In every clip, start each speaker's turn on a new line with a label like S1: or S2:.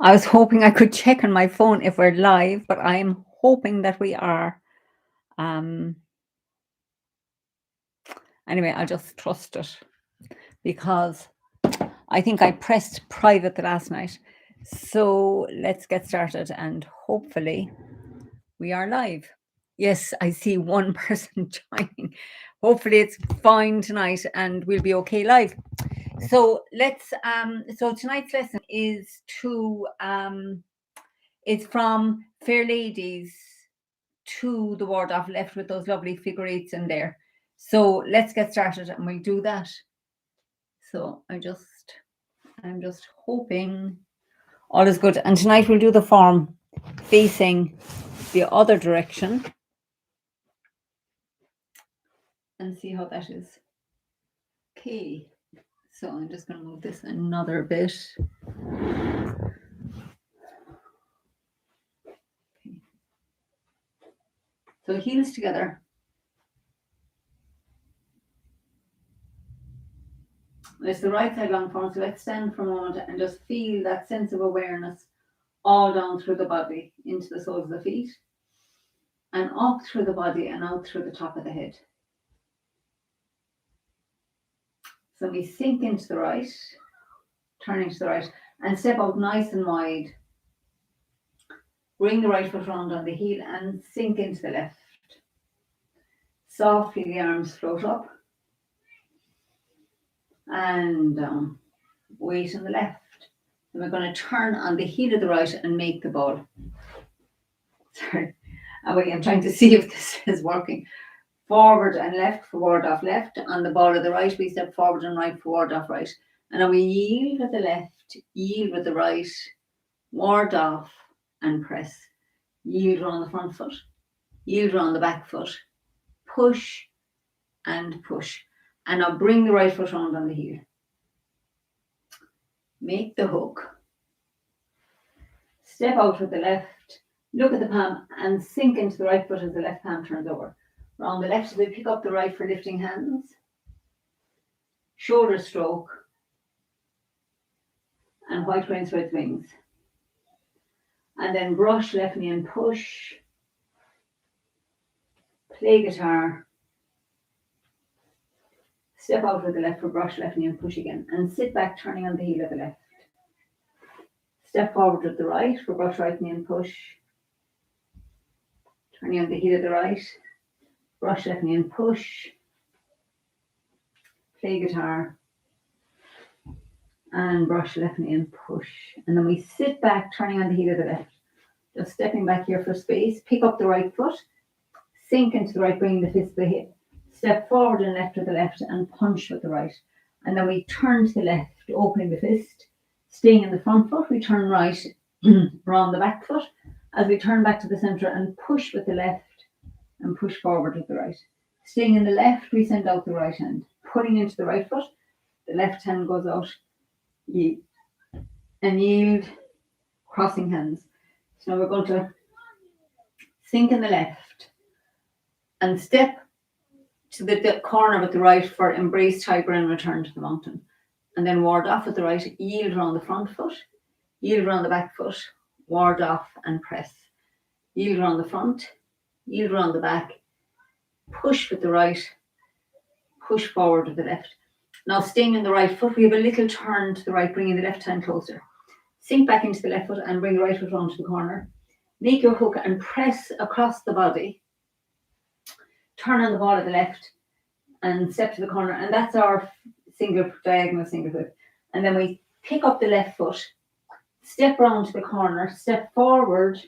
S1: I was hoping I could check on my phone if we're live, but I'm hoping that we are. Um, anyway, I'll just trust it because I think I pressed private the last night. So let's get started and hopefully we are live. Yes, I see one person joining. Hopefully it's fine tonight and we'll be okay live. So so tonight's lesson is it's from Fair Ladies to the ward off left with those lovely figure eights in there. So let's get started and we'll do that. So I'm just hoping all is good. And tonight we'll do the form facing the other direction and see how that is. Okay, so I'm just going to move this another bit. Okay. So heels together. It's the right side long form, so let's stand for a moment and just feel that sense of awareness all down through the body, into the soles of the feet, and up through the body and out through the top of the head. So we sink into the right, turning to the right, and step out nice and wide. Bring the right foot round on the heel and sink into the left. Softly the arms float up and down. Weight on the left. Then we're going to turn on the heel of the right and make the ball. Sorry, I'm trying to see if this is working. Forward and left for ward off left. On the ball of the right, we step forward and right for ward off right. And then we yield with the left, yield with the right, ward off and press. Yield around the front foot, yield around the back foot, push and push. And now bring the right foot round on the heel. Make the hook. Step out with the left, look at the palm and sink into the right foot as the left palm turns over. Round the left, we pick up the right for lifting hands. Shoulder stroke. And white cranes, red wings. And then brush left knee and push. Play guitar. Step out with the left for brush left knee and push again. And sit back turning on the heel of the left. Step forward with the right for brush right knee and push. Turning on the heel of the right. Brush left knee and push. Play guitar. And brush left knee and push. And then we sit back turning on the heel of the left. Just stepping back here for space. Pick up the right foot. Sink into the right, bringing the fist to the hip. Step forward and left with the left and punch with the right. And then we turn to the left, opening the fist. Staying in the front foot, we turn right around the back foot as we turn back to the center and push with the left and push forward with the right. Staying in the left, we send out the right hand. Pulling into the right foot, the left hand goes out. And yield, crossing hands. So now we're going to sink in the left and step to the corner with the right for embrace tiger and return to the mountain. And then ward off with the right, yield around the front foot, yield around the back foot, ward off and press. Yield around the front, yield around the back, push with the right, push forward with the left. Now staying in the right foot, we have a little turn to the right, bringing the left hand closer. Sink back into the left foot and bring the right foot round to the corner. Make your hook and press across the body. Turn on the ball of the left and step to the corner. And that's our diagonal single whip. And then we pick up the left foot, step round to the corner, step forward,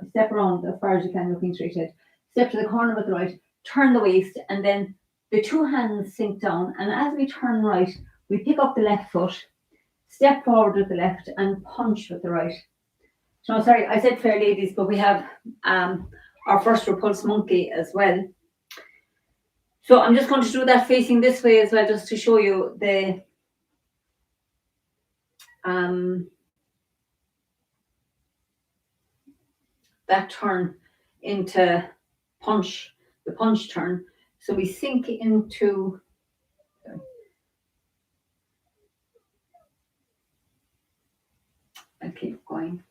S1: step around as far as you can, looking straight ahead. Step to the corner with the right, turn the waist, and then the two hands sink down. And as we turn right, we pick up the left foot, step forward with the left, and punch with the right. So, sorry, I said Fair Ladies, but we have our first repulse monkey as well. So I'm just going to do that facing this way as well, just to show you the that turn into punch, the punch turn. So we sink into, I'll keep going.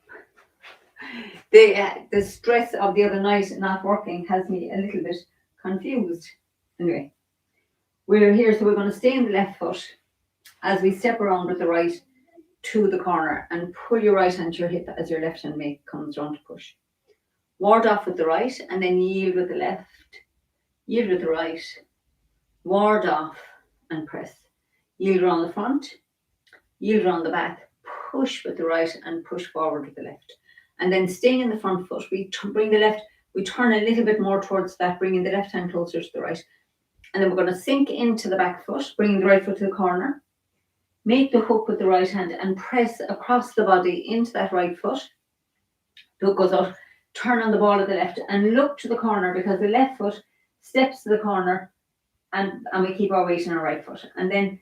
S1: The stress of the other night not working has me a little bit confused. Anyway, we're here, so we're going to stay in the left foot as we step around with the right to the corner and pull your right hand to your hip as your left hand comes round to push. Ward off with the right and then yield with the left, yield with the right, ward off and press. Yield around the front, yield around the back, push with the right and push forward with the left. And then staying in the front foot, we bring the left, we turn a little bit more towards that, bringing the left hand closer to the right. And then we're going to sink into the back foot, bringing the right foot to the corner. Make the hook with the right hand and press across the body into that right foot. The hook goes out, turn on the ball of the left and look to the corner because the left foot steps to the corner and we keep our weight in our right foot. And then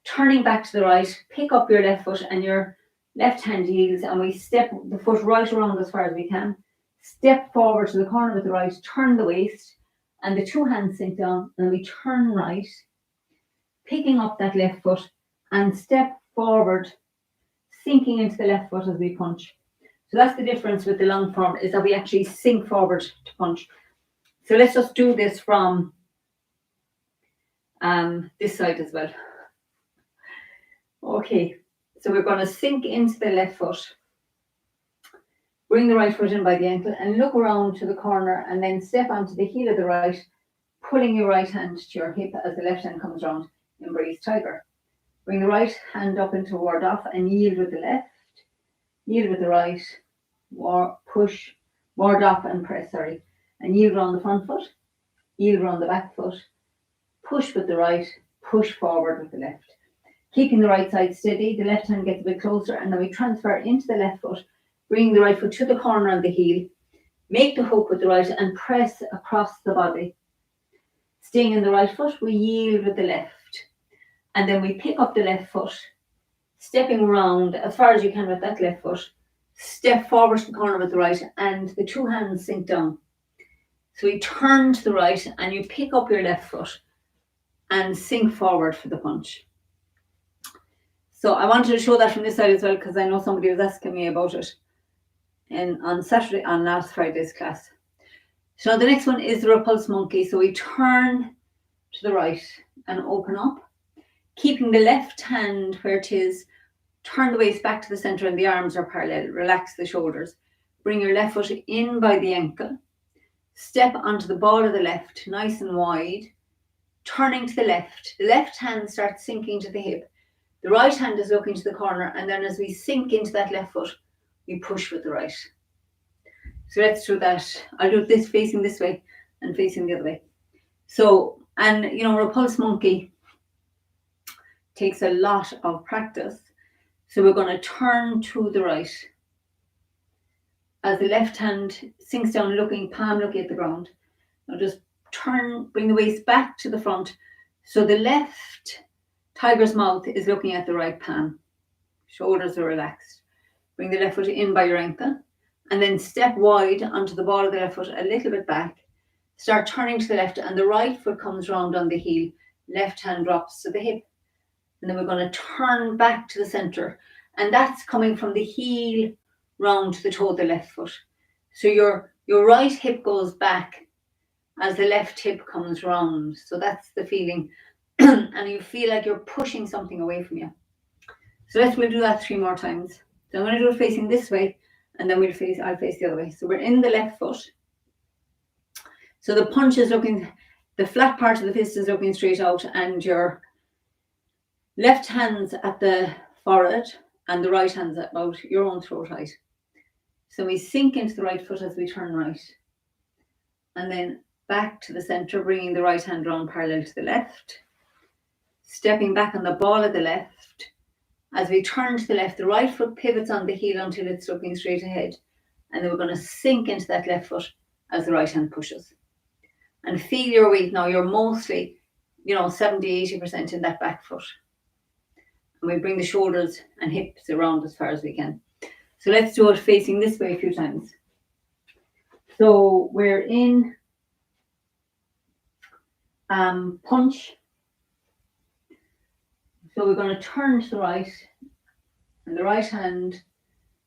S1: turning back to the right, pick up your left foot and your left hand yields and we step the foot right around as far as we can. Step forward to the corner with the right, turn the waist and the two hands sink down and we turn right, picking up that left foot and step forward, sinking into the left foot as we punch. So that's the difference with the long form, is that we actually sink forward to punch. So let's just do this from this side as well. Okay, so we're going to sink into the left foot. Bring the right foot in by the ankle and look around to the corner and then step onto the heel of the right, pulling your right hand to your hip as the left hand comes round. Embrace tiger. Bring the right hand up into ward off and yield with the left, yield with the right, push, ward off and press, and yield around the front foot, yield around the back foot, push with the right, push forward with the left. Keeping the right side steady, the left hand gets a bit closer and then we transfer into the left foot, bring the right foot to the corner of the heel, make the hook with the right and press across the body. Staying in the right foot, we yield with the left. And then we pick up the left foot, stepping around as far as you can with that left foot, step forward to the corner with the right and the two hands sink down. So we turn to the right and you pick up your left foot and sink forward for the punch. So I wanted to show that from this side as well because I know somebody was asking me about it on last Friday's class. So the next one is the repulse monkey. So we turn to the right and open up. Keeping the left hand where it is, turn the waist back to the center and the arms are parallel. Relax the shoulders. Bring your left foot in by the ankle. Step onto the ball of the left, nice and wide. Turning to the left hand starts sinking to the hip. The right hand is looking to the corner and then as we sink into that left foot, we push with the right. So let's do that. I'll do this facing this way and facing the other way. So, and repulse monkey takes a lot of practice. So we're going to turn to the right. As the left hand sinks down, palm looking at the ground. Now just turn, bring the waist back to the front. So the left tiger's mouth is looking at the right palm. Shoulders are relaxed. Bring the left foot in by your ankle. And then step wide onto the ball of the left foot, a little bit back. Start turning to the left and the right foot comes round on the heel. Left hand drops to the hip. And then we're going to turn back to the center. And that's coming from the heel round to the toe of the left foot. So your right hip goes back as the left hip comes round. So that's the feeling. And you feel like you're pushing something away from you. So we'll do that 3 more times. So I'm going to do it facing this way. And then I'll face the other way. So we're in the left foot. So the punch is looking, the flat part of the fist is looking straight out and your left hand's at the forehead and the right hand's at about your own throat height. So we sink into the right foot as we turn right. And then back to the center, bringing the right hand round parallel to the left. Stepping back on the ball of the left. As we turn to the left, the right foot pivots on the heel until it's looking straight ahead. And then we're going to sink into that left foot as the right hand pushes. And feel your weight now. You're mostly, 70-80% in that back foot. And we bring the shoulders and hips around as far as we can. So let's do it facing this way a few times. So we're in punch. So we're going to turn to the right and the right hand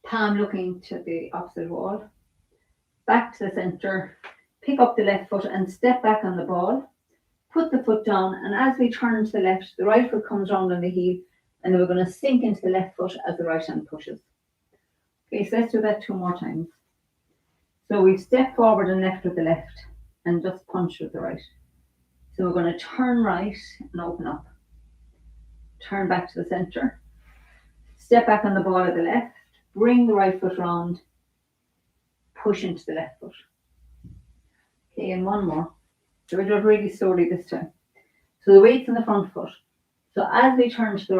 S1: palm looking to the opposite wall, back to the centre, pick up the left foot and step back on the ball, put the foot down, and as we turn to the left, the right foot comes round on the heel, and then we're going to sink into the left foot as the right hand pushes. Okay, so let's do that 2 more times. So we step forward and left with the left, and just punch with the right. So we're going to turn right and open up. Turn back to the centre. Step back on the ball of the left. Bring the right foot round. Push into the left foot. Okay, and 1 more. So we'll do it really slowly this time. So the weight's in the front foot. So as we turn to the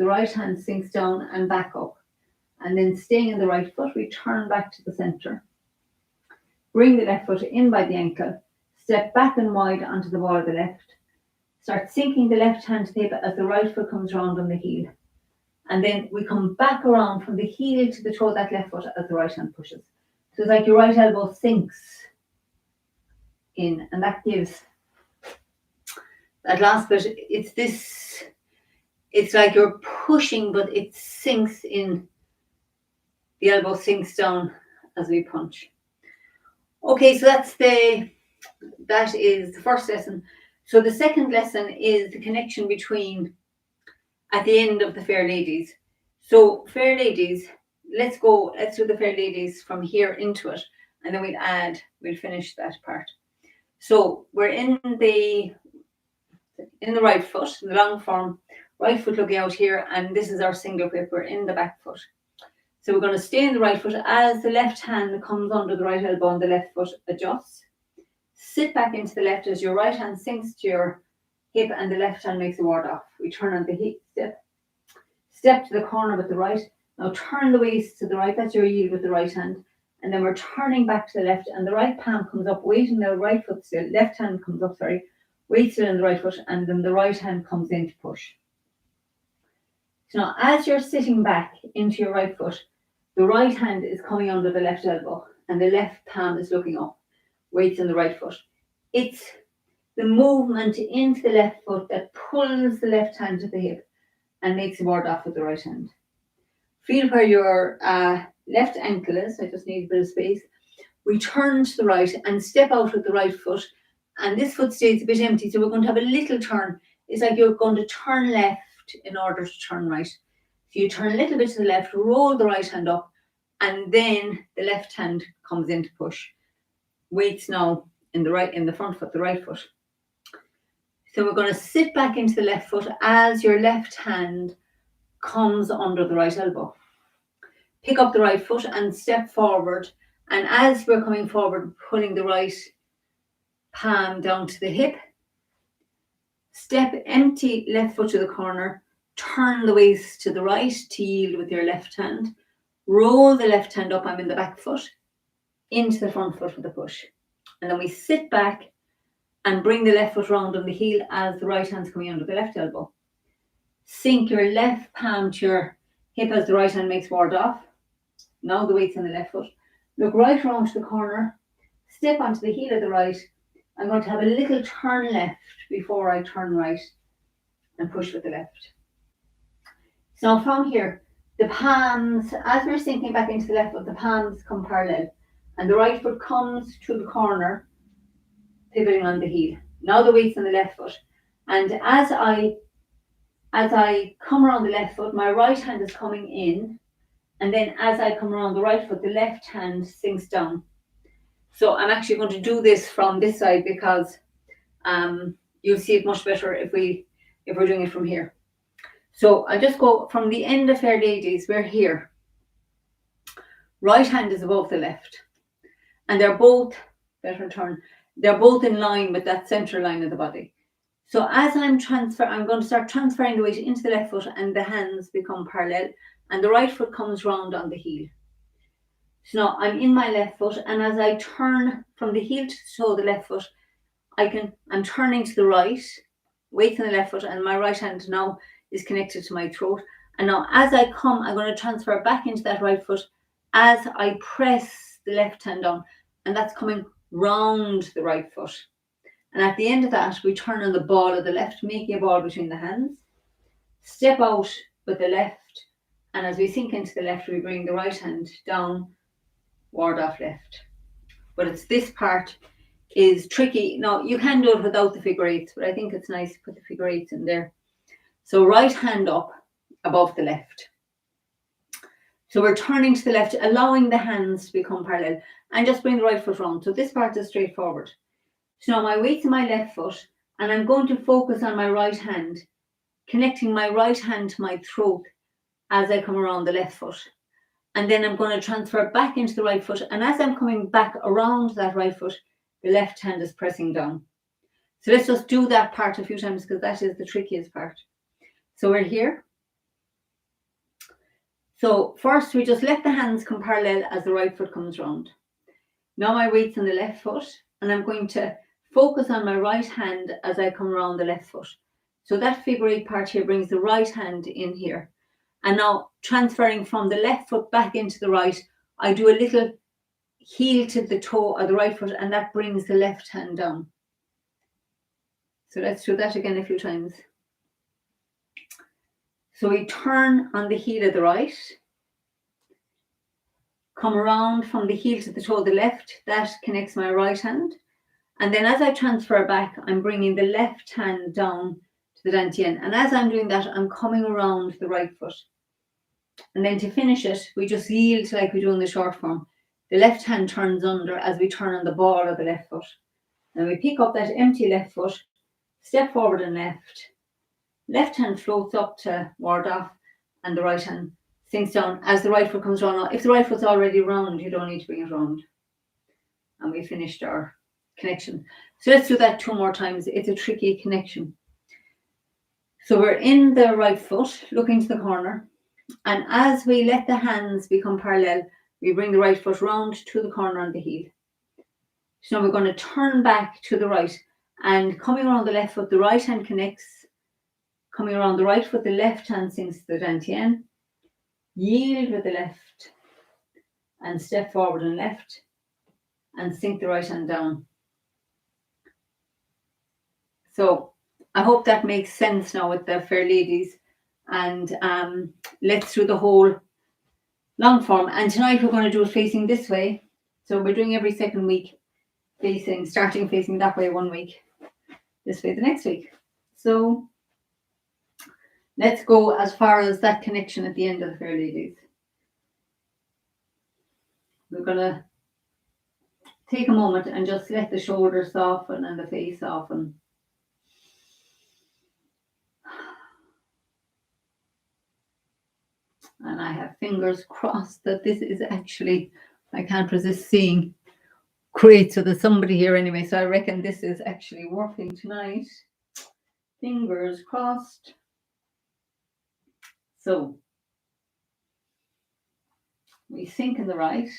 S1: right hand sinks down and back up. And then staying in the right foot, we turn back to the centre. Bring the left foot in by the ankle. Step back and wide onto the ball of the left. Start sinking the left hand to the hip as the right foot comes round on the heel. And then we come back around from the heel to the toe of that left foot as the right hand pushes. So it's like your right elbow sinks in, and that gives that last bit. It's like you're pushing, but it sinks in. The elbow sinks down as we punch. Okay, so that is the first lesson. So the second lesson is the connection between at the end of the Fair Ladies. So Fair Ladies, let's do the Fair Ladies from here into it, and then we'll finish that part. So we're in the right foot, the long form, right foot looking out here, and this is our single whip. We're in the back foot. So we're going to stay in the right foot as the left hand comes under the right elbow and the left foot adjusts. Sit back into the left as your right hand sinks to your hip and the left hand makes a ward off. We turn on the hip step to the corner with the right. Now turn the waist to the right, that's your yield with the right hand. And then we're turning back to the left and the right palm comes up, weight in the right foot still, left hand comes up, weight still in the right foot, and then the right hand comes in to push. So now as you're sitting back into your right foot, the right hand is coming under the left elbow and the left palm is looking up, weights in the right foot. It's the movement into the left foot that pulls the left hand to the hip and makes a ward off with the right hand. Feel where your left ankle is. I just need a bit of space. We turn to the right and step out with the right foot, and this foot stays a bit empty, so we're going to have a little turn. It's like you're going to turn left in order to turn right. So you turn a little bit to the left, roll the right hand up, and then the left hand comes in to push. Weights now in the front foot, the right foot. So we're going to sit back into the left foot as your left hand comes under the right elbow. Pick up the right foot and step forward. And as we're coming forward, pulling the right palm down to the hip. Step empty left foot to the corner. Turn the waist to the right to yield with your left hand. Roll the left hand up, I'm in the back foot, into the front foot with a push. And then we sit back and bring the left foot round on the heel as the right hand's coming under the left elbow. Sink your left palm to your hip as the right hand makes ward off. Now the weight's on the left foot. Look right round to the corner. Step onto the heel of the right. I'm going to have a little turn left before I turn right and push with the left. So now from here, the palms, as we're sinking back into the left foot, the palms come parallel. And the right foot comes to the corner, pivoting on the heel. Now the weight's on the left foot. And as I come around the left foot, my right hand is coming in. And then as I come around the right foot, the left hand sinks down. So I'm actually going to do this from this side because you'll see it much better if we're doing it from here. So I'll just go from the end of Fair Ladies, we're here. Right hand is above the left. And they're both, they're both in line with that central line of the body. So as I'm going to start transferring the weight into the left foot and the hands become parallel and the right foot comes round on the heel. So now I'm in my left foot, and as I turn from the heel to the toe of the left foot, I'm turning to the right, weight on the left foot, and my right hand now is connected to my throat. And now as I come, I'm going to transfer back into that right foot as I press the left hand down, and that's coming round the right foot. And at the end of that, we turn on the ball of the left, making a ball between the hands, step out with the left, And as we sink into the left, we bring the right hand down, ward off left. But it's this part is tricky. Now, you can do it without the figure eights, but I think it's nice to put the figure eights in there. So right hand up above the left. So we're turning to the left, allowing the hands to become parallel, and just bring the right foot round. So this part is straightforward. So now my weight's in my left foot, and I'm going to focus on my right hand, connecting my right hand to my throat as I come around the left foot. And then I'm going to transfer back into the right foot. And as I'm coming back around that right foot, the left hand is pressing down. So let's just do that part a few times, because that is the trickiest part. So we're here. So first we just let the hands come parallel as the right foot comes round. Now my weight's on the left foot, and I'm going to focus on my right hand as I come around the left foot. So that figure eight part here brings the right hand in here. And now transferring from the left foot back into the right, I do a little heel to the toe of the right foot, and that brings the left hand down. So let's do that again a few times. So we turn on the heel of the right, come around from the heel to the toe of the left, that connects my right hand. And then as I transfer back, I'm bringing the left hand down to the dantian. And as I'm doing that, I'm coming around the right foot. And then to finish it, we just yield like we do in the short form. The left hand turns under as we turn on the ball of the left foot. Then we pick up that empty left foot, step forward and left. Left hand floats up to ward off, and the right hand sinks down as the right foot comes round. If the right foot's already round, you don't need to bring it round. And we finished our connection. So let's do that 2 more times. It's a tricky connection. So we're in the right foot, looking to the corner. And as we let the hands become parallel, we bring the right foot round to the corner on the heel. So now we're going to turn back to the right, and coming around the left foot, the right hand connects. Coming around the right foot, the left hand sinks to the dantian. Yield with the left and step forward and left and sink the right hand down. So I hope that makes sense now with the fair ladies. And let's do the whole long form. And tonight we're going to do it facing this way. So we're doing every second week starting facing that way 1 week, this way the next week. So let's go as far as that connection at the end of the fair ladies. We're going to take a moment and just let the shoulders soften and the face soften. And I have fingers crossed that this is actually, I can't resist seeing. Great, so there's somebody here anyway, so I reckon this is actually working tonight. Fingers crossed. So we sink in the right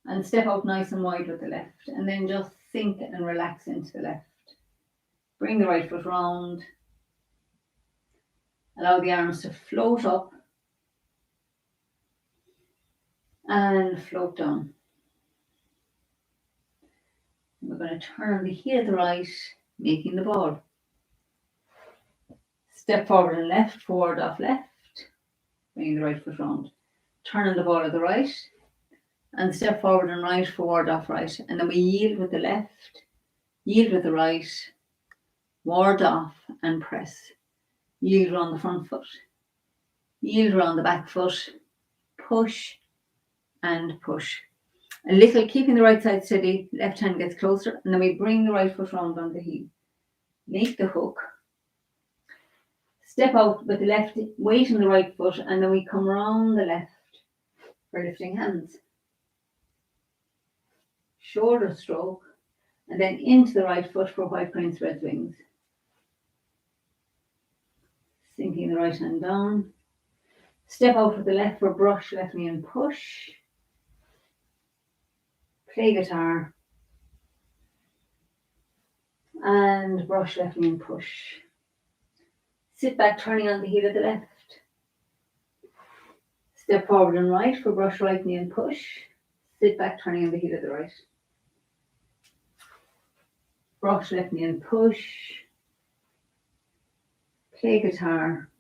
S1: and step out nice and wide with the left, and then just sink and relax into the left. Bring the right foot round. Allow the arms to float up and float down. We're going to turn the heel of the right, making the ball. Step forward and left, forward off left, bringing the right foot round. Turning the ball of the right, and step forward and right, forward off right. And then we yield with the left, yield with the right, ward off and press. Yield around the front foot, yield around the back foot, push and push. A little, keeping the right side steady, left hand gets closer, and then we bring the right foot round on the heel. Make the hook. Step out with the left, weight on the right foot, and then we come round the left for lifting hands. Shoulder stroke, and then into the right foot for white crane spread wings. Sinking the right hand down. Step out with the left for brush, left knee and push. Play guitar. And brush, left knee and push. Sit back, turning on the heel of the left. Step forward and right for brush, right knee and push. Sit back, turning on the heel of the right. Brush, left knee and push. Play guitar.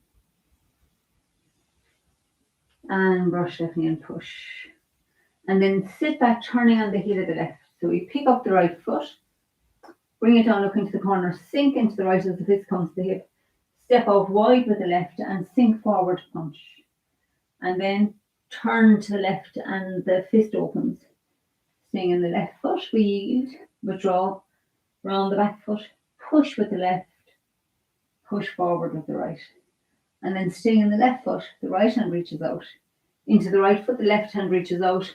S1: and brush left knee and push. And then sit back, turning on the heel of the left. So we pick up the right foot, bring it down, look into the corner, sink into the right as the fist comes to the hip. Step out wide with the left and sink forward, punch. And then turn to the left and the fist opens. Staying in the left foot, we yield, withdraw, round the back foot, push with the left, push forward with the right. And then staying in the left foot, the right hand reaches out. Into the right foot, the left hand reaches out.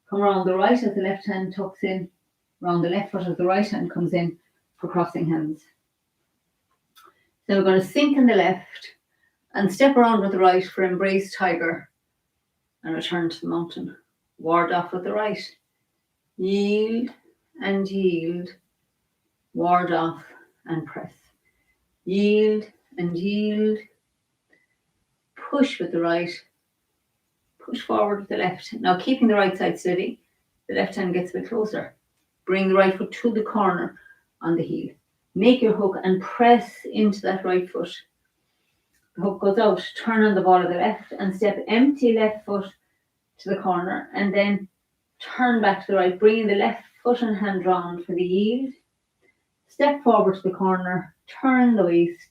S1: Come around the right as the left hand tucks in. Round the left foot as the right hand comes in for crossing hands. Then we're going to sink in the left and step around with the right for embrace tiger and return to the mountain. Ward off with the right. Yield and yield. Ward off and press. Yield and yield. Push with the right. Push forward with the left. Now keeping the right side steady, the left hand gets a bit closer. Bring the right foot to the corner on the heel. Make your hook and press into that right foot. The hook goes out, turn on the ball of the left and step empty left foot to the corner and then turn back to the right, bringing the left foot and hand round for the yield. Step forward to the corner, turn the waist,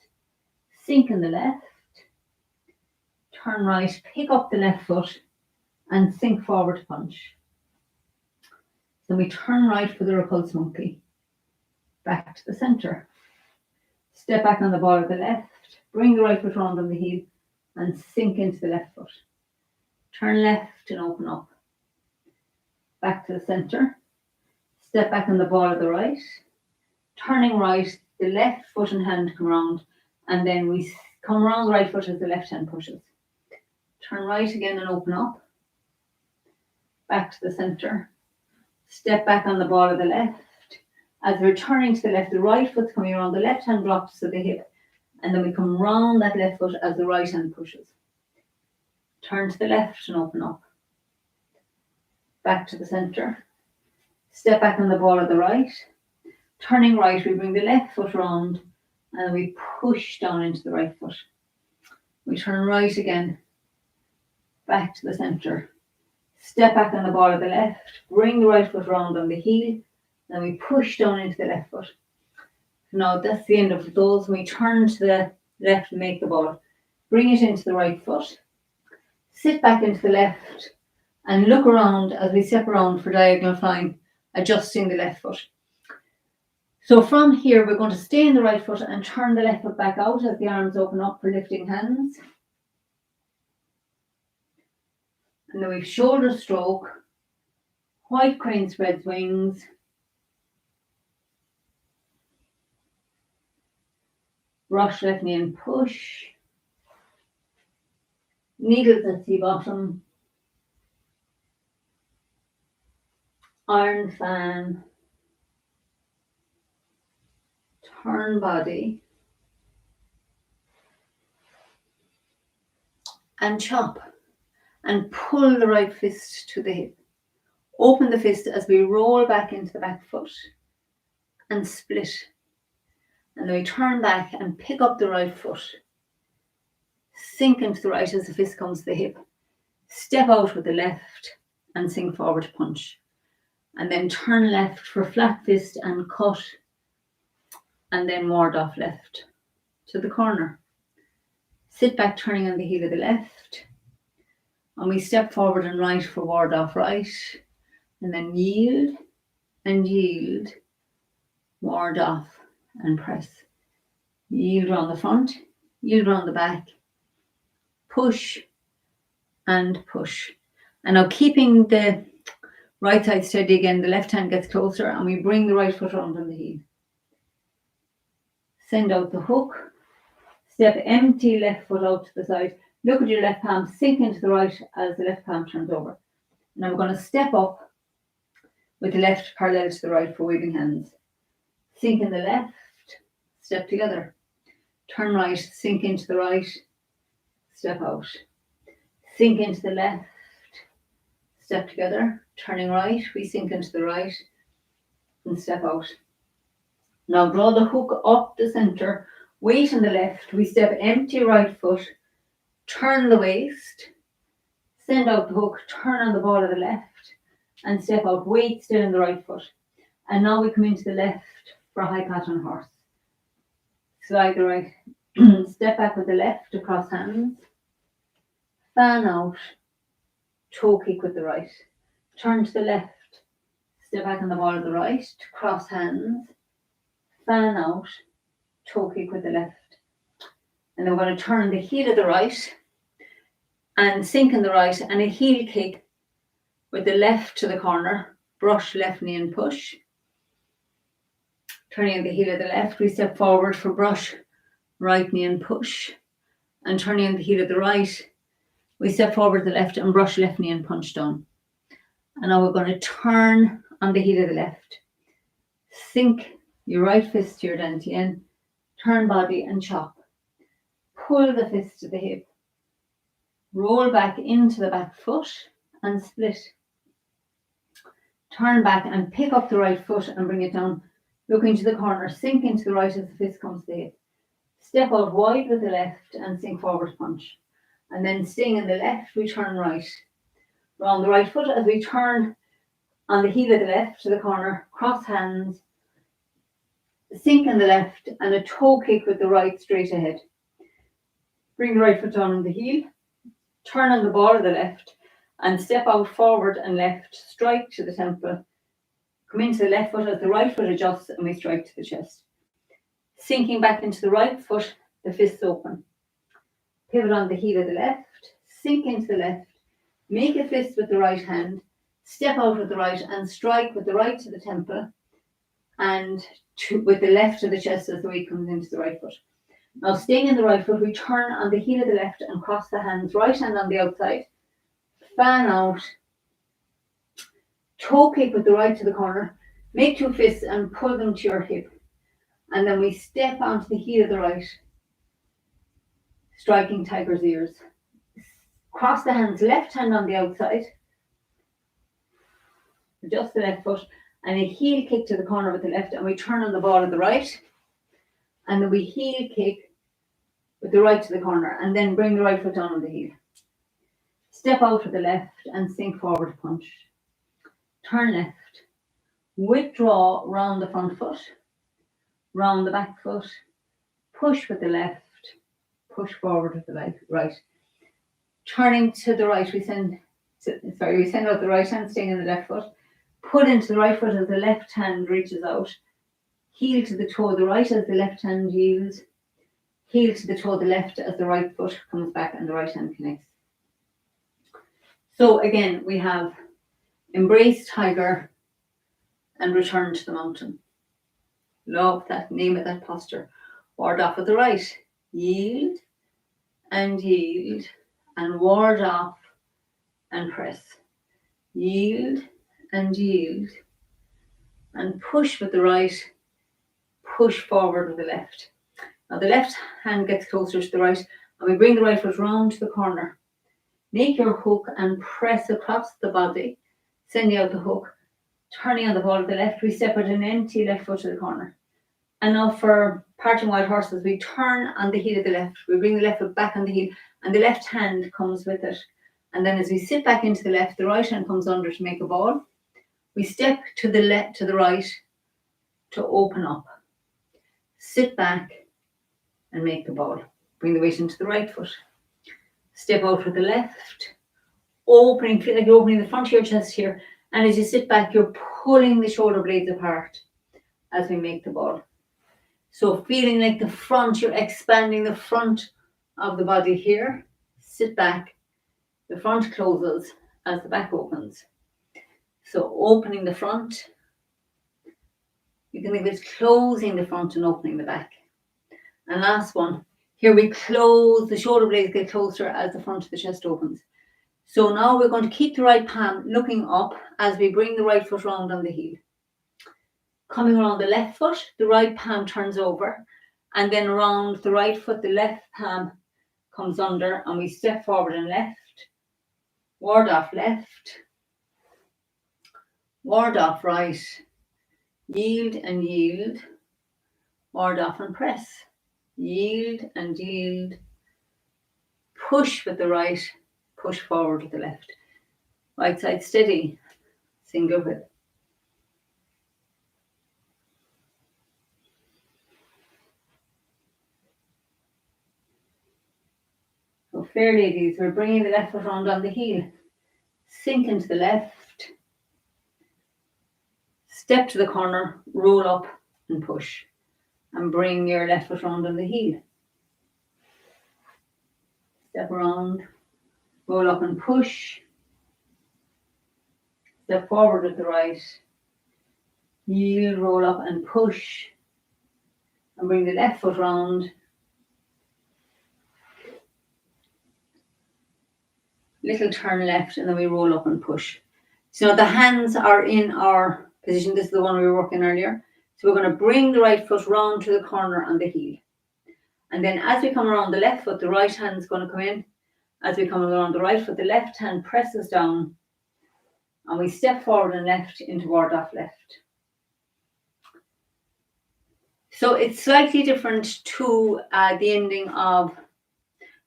S1: sink in the left, turn right, pick up the left foot and sink forward to punch. Then we turn right for the repulse monkey. Back to the centre. Step back on the ball of the left, bring the right foot round on the heel and sink into the left foot. Turn left and open up. Back to the centre. Step back on the ball of the right. Turning right, the left foot and hand come round and then we come around the right foot as the left hand pushes. Turn right again and open up. Back to the centre. Step back on the ball of the left. As we're turning to the left, the right foot's coming around, the left hand drops to the hip, and then we come round that left foot as the right hand pushes. Turn to the left and open up. Back to the centre. Step back on the ball of the right. Turning right, we bring the left foot round, and we push down into the right foot. We turn right again. Back to the centre. Step back on the ball of the left, bring the right foot round on the heel, then we push down into the left foot. Now that's the end of those. We turn to the left and make the ball. Bring it into the right foot. Sit back into the left and look around as we step around for diagonal flying, adjusting the left foot. So from here, we're going to stay in the right foot and turn the left foot back out as the arms open up for lifting hands. And then we've shoulder stroke, white crane spreads wings, brush left knee and push, needles at sea bottom, iron fan, turn body, and chop. And pull the right fist to the hip. Open the fist as we roll back into the back foot and split. And then we turn back and pick up the right foot. Sink into the right as the fist comes to the hip. Step out with the left and sink forward to punch. And then turn left for flat fist and cut. And then ward off left to the corner. Sit back turning on the heel of the left. And we step forward and right for ward off right. And then yield and yield. Ward off and press. Yield round the front. Yield round the back. Push and push. And now keeping the right side steady again, the left hand gets closer and we bring the right foot round on the heel. Send out the hook. Step empty left foot out to the side. Look at your left palm, sink into the right as the left palm turns over. Now we're going to step up with the left parallel to the right for waving hands. Sink in the left, step together. Turn right, sink into the right, step out. Sink into the left, step together. Turning right, we sink into the right and step out. Now draw the hook up the centre, weight in the left, we step empty right foot, turn the waist, Send out the hook, turn on the ball of the left, and step out. Weight still in the right foot. And now we come into the left for a high pattern horse. Slide the right, step back with the left to cross hands, fan out, toe kick with the right, turn to the left, step back on the ball of the right to cross hands, fan out, toe kick with the left. And then we're going to turn the heel of the right and sink in the right and a heel kick with the left to the corner, brush left knee and push. Turning the heel of the left, we step forward for brush, right knee and push. And turning the heel of the right, we step forward the left and brush left knee and punch down. And now we're going to turn on the heel of the left. Sink your right fist to your dantian, turn body and chop. Pull the fist to the hip. Roll back into the back foot and split. Turn back and pick up the right foot and bring it down. Looking to the corner, sink into the right as the fist comes to the hip. Step out wide with the left and sink forward punch. And then staying in the left, we turn right. Round the right foot as we turn on the heel of the left to the corner, cross hands, sink in the left and a toe kick with the right straight ahead. Bring the right foot down on the heel, turn on the ball of the left and step out forward and left, strike to the temple. Come into the left foot as the right foot adjusts and we strike to the chest. Sinking back into the right foot, the fists open. Pivot on the heel of the left, sink into the left, make a fist with the right hand, step out with the right and strike with the right to the temple and with the left to the chest as the weight comes into the right foot. Now staying in the right foot, we turn on the heel of the left and cross the hands, right hand on the outside, fan out, toe kick with the right to the corner, make two fists and pull them to your hip. And then we step onto the heel of the right, striking tiger's ears. Cross the hands, left hand on the outside, adjust the left foot, and a heel kick to the corner with the left, and we turn on the ball of the right, and then we heel kick with the right to the corner, and then bring the right foot down on the heel. Step out with the left and sink forward punch. Turn left, withdraw round the front foot, round the back foot, push with the left, push forward with the right. Turning to the right, we send out the right hand, staying in the left foot. Pull into the right foot as the left hand reaches out. Heel to the toe of the right as the left hand yields. Heel to the toe of the left as the right foot comes back and the right hand connects. So again, we have embrace tiger and return to the mountain. Love that name of that posture. Ward off with the right. Yield and ward off and press. Yield and push with the right, push forward with the left. Now the left hand gets closer to the right and we bring the right foot round to the corner. Make your hook and press across the body, sending out the hook, turning on the ball of the left, we step with an empty left foot to the corner. And now for parting wild horses, we turn on the heel of the left, we bring the left foot back on the heel and the left hand comes with it. And then as we sit back into the left, the right hand comes under to make a ball. We step to the left, to the right to open up. Sit back and make the ball. Bring the weight into the right foot. Step out with the left, opening, feel like you're opening the front of your chest here. And as you sit back, you're pulling the shoulder blades apart as we make the ball. So feeling like the front, you're expanding the front of the body here. Sit back, the front closes as the back opens. So opening the front, you can think of it as closing the front and opening the back. And last one, here we close, the shoulder blades get closer as the front of the chest opens. So now we're going to keep the right palm looking up as we bring the right foot round on the heel. Coming around the left foot, the right palm turns over, and then around the right foot, the left palm comes under, and we step forward and left, ward off left, ward off right, yield and ward off and press, yield and push with the right, push forward with the left. Right side steady, single whip. So fair ladies, we're bringing the left foot round on the heel. Sink into the left. Step to the corner, roll up and push. And bring your left foot round on the heel. Step around, roll up and push. Step forward with the right. Heel, roll up and push. And bring the left foot round. Little turn left, and then we roll up and push. So the hands are in our position. This is the one we were working earlier. So we're going to bring the right foot round to the corner on the heel. And then as we come around the left foot, the right hand is going to come in. As we come around the right foot, the left hand presses down. And we step forward and left into ward off left. So it's slightly different to the ending of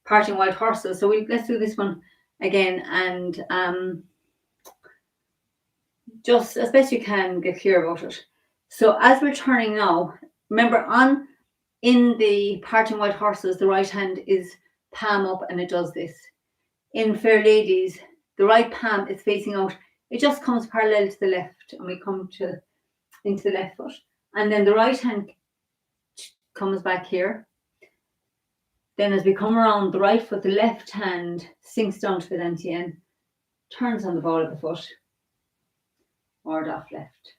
S1: Parting Wild Horses. So let's do this one again, and just as best you can get clear about it. So as we're turning now, remember in the Parting Wild Horses, the right hand is palm up and it does this. In Fair Ladies, the right palm is facing out. It just comes parallel to the left, and we come into the left foot. And then the right hand comes back here. Then as we come around the right foot, the left hand sinks down to the dantian, turns on the ball of the foot, ward off left.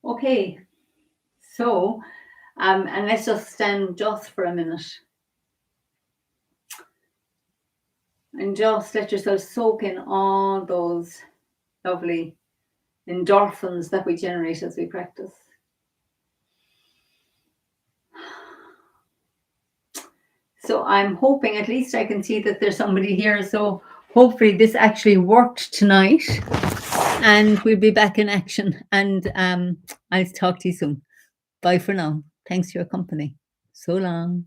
S1: Okay, so, and let's just stand just for a minute. And just let yourself soak in all those lovely endorphins that we generate as we practice. So I'm hoping, at least I can see that there's somebody here. So hopefully this actually worked tonight, and we'll be back in action. And I'll talk to you soon. Bye for now. Thanks for your company. So long.